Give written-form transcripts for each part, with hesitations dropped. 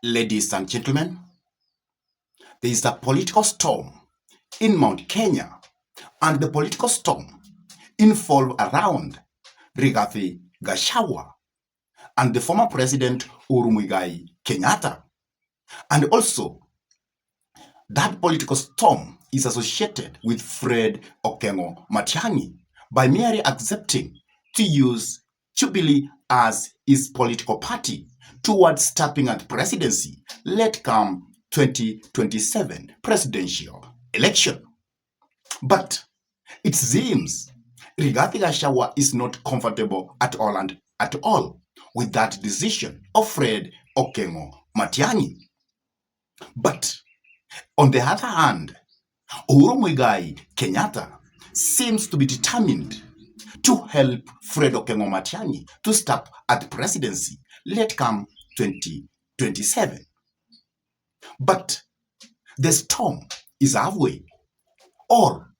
Ladies and gentlemen, there is a political storm in Mount Kenya, and the political storm involved around Rigathi Gachagua and the former president Uhuru Kenyatta. And also, that political storm is associated with Fred Okengo Matiang'i by merely accepting to use Jubilee as his political party towards stepping at presidency, let come 2027 presidential election. But it seems Rigathi Gachagua is not comfortable at all with that decision of Fred Okengo Matiang'i. But on the other hand, Uhuru Kenyatta seems to be determined to help Fred Okengo Matiang'i to step at presidency, let come 2027. But the storm is halfway, or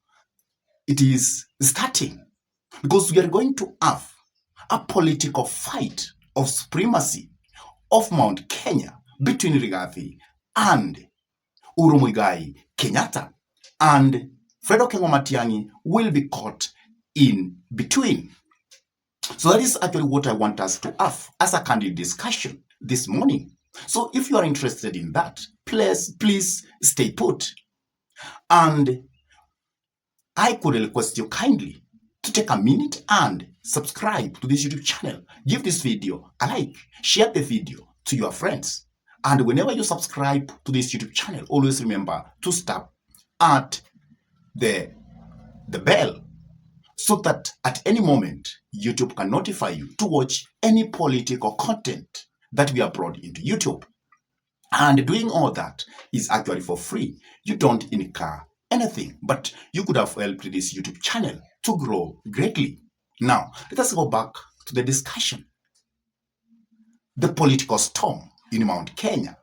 it is starting, because we are going to have a political fight of supremacy of Mount Kenya between Rigathi and Uhuru Kenyatta, and Fred Okengo Matiang'i will be caught in between. So that is actually what I want us to have as a candid discussion this morning. So if you are interested in that, please stay put. And I could request you kindly to take a minute and subscribe to this YouTube channel. Give this video a like, share the video to your friends. And whenever you subscribe to this YouTube channel, always remember to stop at the bell, so that at any moment, YouTube can notify you to watch any political content that we upload into YouTube. And doing all that is actually for free. You don't incur anything, but you could have helped this YouTube channel to grow greatly. Now, let us go back to the discussion. The political storm in Mount Kenya.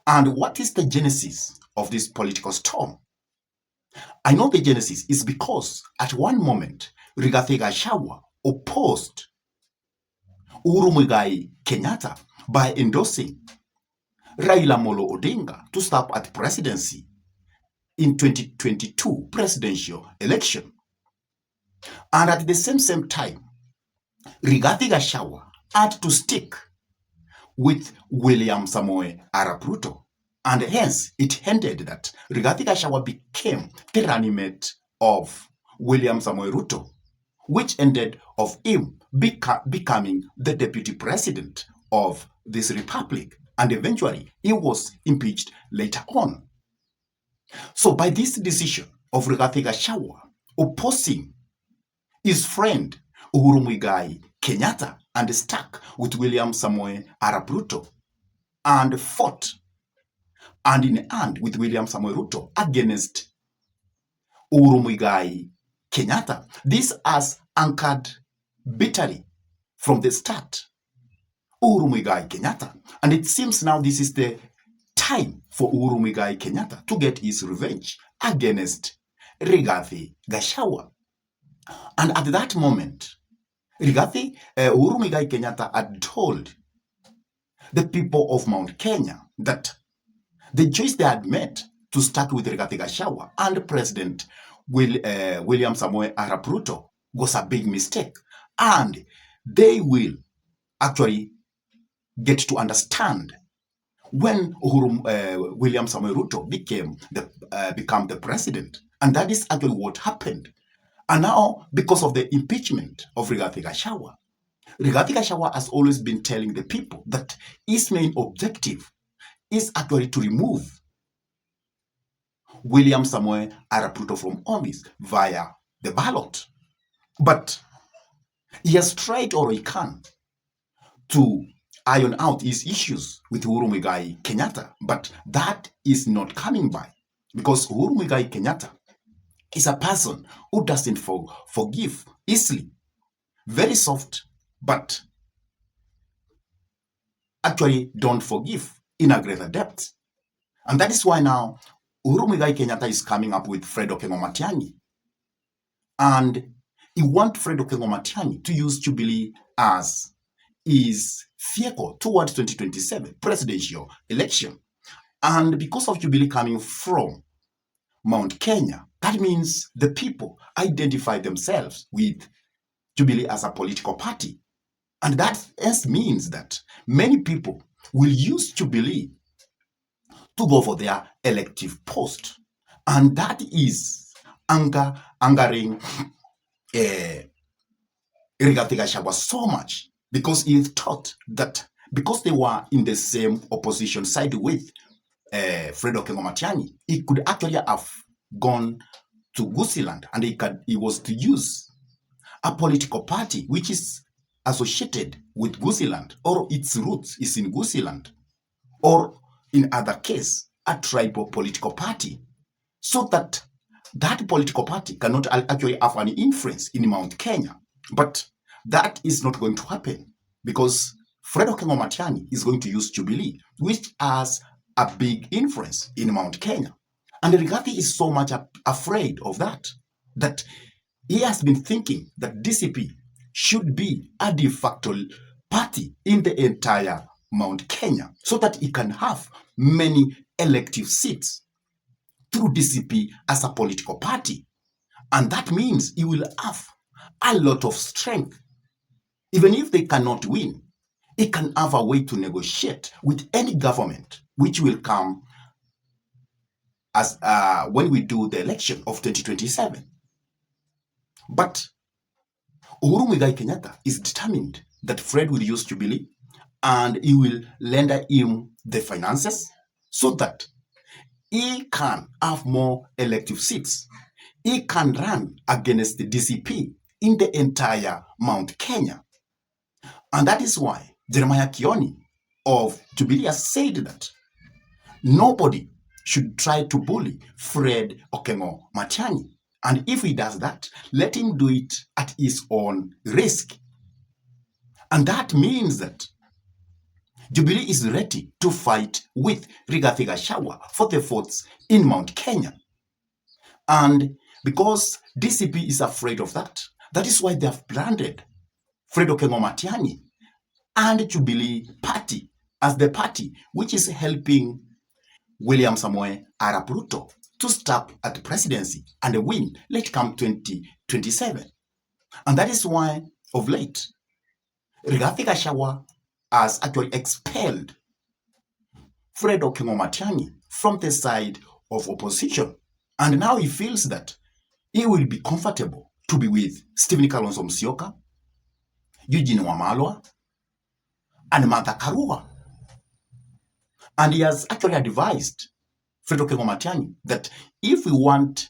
And what is the genesis of this political storm? I know the genesis is because at one moment, Rigathi Gachagua opposed Uhuru Kenyatta by endorsing Raila Molo Odinga to step at presidency in 2022 presidential election. And at the same time, Rigathi Gachagua had to stick with William Samoei Arap Ruto. And hence, it ended that Rigathi Gachagua became the running mate of William Samoei Ruto, which ended of him becoming the deputy president of this republic. And eventually, he was impeached later on. So by this decision of Rigathi Gachagua opposing his friend Uhuru Kenyatta and stuck with William Samoei Arap Ruto and fought hand in hand with William Samoei Ruto against Uhuru Kenyatta. This has anchored bitterly from the start Uhuru Kenyatta. And it seems now this is the time for Uhuru Kenyatta to get his revenge against Rigathi Gachagua. And at that moment, Uhuru Kenyatta had told the people of Mount Kenya that the choice they had made to start with Rigathi Gachagua and President William Samoei Arap Ruto was a big mistake. And they will actually get to understand when William Samoei Ruto became the president. And that is actually what happened. And now, because of the impeachment of Rigathi Gachagua has always been telling the people that his main objective is actually to remove William Samoei Arap Ruto from office via the ballot. But he has tried all he can to iron out his issues with Uhuru Kenyatta, but that is not coming by, because Uhuru Kenyatta is a person who doesn't forgive easily, very soft, but actually don't forgive in a greater depth. And that is why now Uhuru Kenyatta is coming up with Fred Okengo Matiang'i. And he wants Fred Okengo Matiang'i to use Jubilee as is vehicle towards 2027 presidential election. And because of Jubilee coming from Mount Kenya, that means the people identify themselves with Jubilee as a political party. And that means that many people will use Jubilee to go for their elective post. And that is angering Rigathi Gachagua so much because he thought that because they were in the same opposition side with Fred Okengo-Matiang'i, he could actually have gone to Gusiland and he was to use a political party which is associated with Gusiland or its roots is in Gusiland, or in other case, a tribal political party, so that that political party cannot actually have any influence in Mount Kenya. But that is not going to happen because Fred Okengo-Matiang'i is going to use Jubilee, which has a big influence in Mount Kenya. And Rigathi is so much afraid of that he has been thinking that DCP should be a de facto party in the entire Mount Kenya so that he can have many elective seats through DCP as a political party. And that means he will have a lot of strength. Even if they cannot win, he can have a way to negotiate with any government which will come as when we do the election of 2027. But Uhuru Muigai Kenyatta is determined that Fred will use Jubilee and he will lend him the finances so that he can have more elective seats. He can run against the DCP in the entire Mount Kenya. And that is why Jeremiah Kioni of Jubilee has said that nobody should try to bully Fred Okengo-Matiang'i. And if he does that, let him do it at his own risk. And that means that Jubilee is ready to fight with Rigathi Gachagua for the votes in Mount Kenya. And because DCP is afraid of that, that is why they have branded Fred Okengo-Matiang'i and Jubilee Party as the party which is helping William Samoei Arap Ruto to stop at the presidency and win late come 2027. And that is why, of late, Rigathi Gachagua has actually expelled Fred Okengo-Matiang'i from the side of opposition. And now he feels that he will be comfortable to be with Stephen Kalonzo Musyoka, Eugene Wamalwa, and Martha Karua. And he has actually advised Fred Okengo-Matiang'i that if we want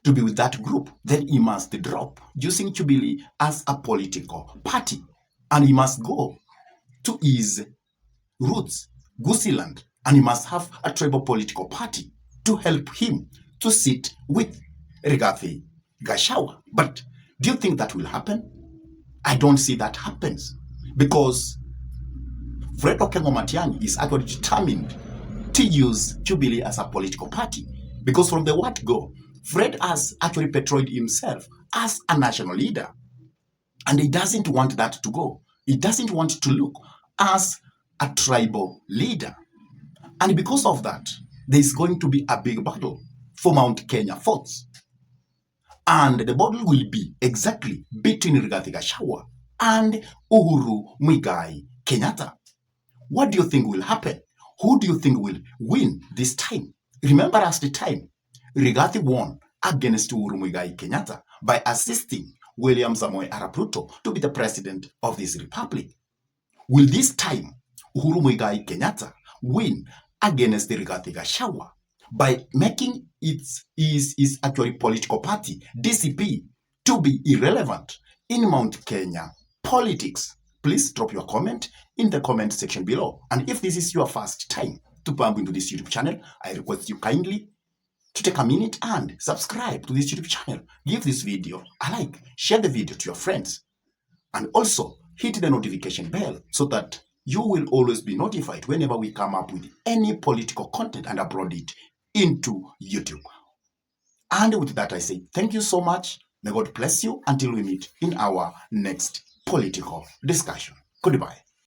to be with that group, then he must drop using Jubilee as a political party. And he must go to his roots, Gusiland, and he must have a tribal political party to help him to sit with Rigathi Gachagua. But do you think that will happen? I don't see that happens because Fred Okengo-Matiang'i is actually determined to use Jubilee as a political party. Because from the word go, Fred has actually portrayed himself as a national leader. And he doesn't want that to go. He doesn't want to look as a tribal leader. And because of that, there's going to be a big battle for Mount Kenya votes. And the battle will be exactly between Rigathi Gachagua and Uhuru Muigai Kenyatta. What do you think will happen? Who do you think will win this time? Remember last time, Rigathi won against Uhuru Muigai Kenyatta by assisting William Samoei Arap Ruto to be the president of this republic. Will this time Uhuru Muigai Kenyatta win against the Rigathi Gachagua by making his actually political party, DCP, to be irrelevant in Mount Kenya politics? Please drop your comment in the comment section below. And if this is your first time to bump into this YouTube channel, I request you kindly to take a minute and subscribe to this YouTube channel. Give this video a like, share the video to your friends, and also hit the notification bell so that you will always be notified whenever we come up with any political content and upload it into YouTube. And with that, I say thank you so much. May God bless you until we meet in our next political discussion. Goodbye.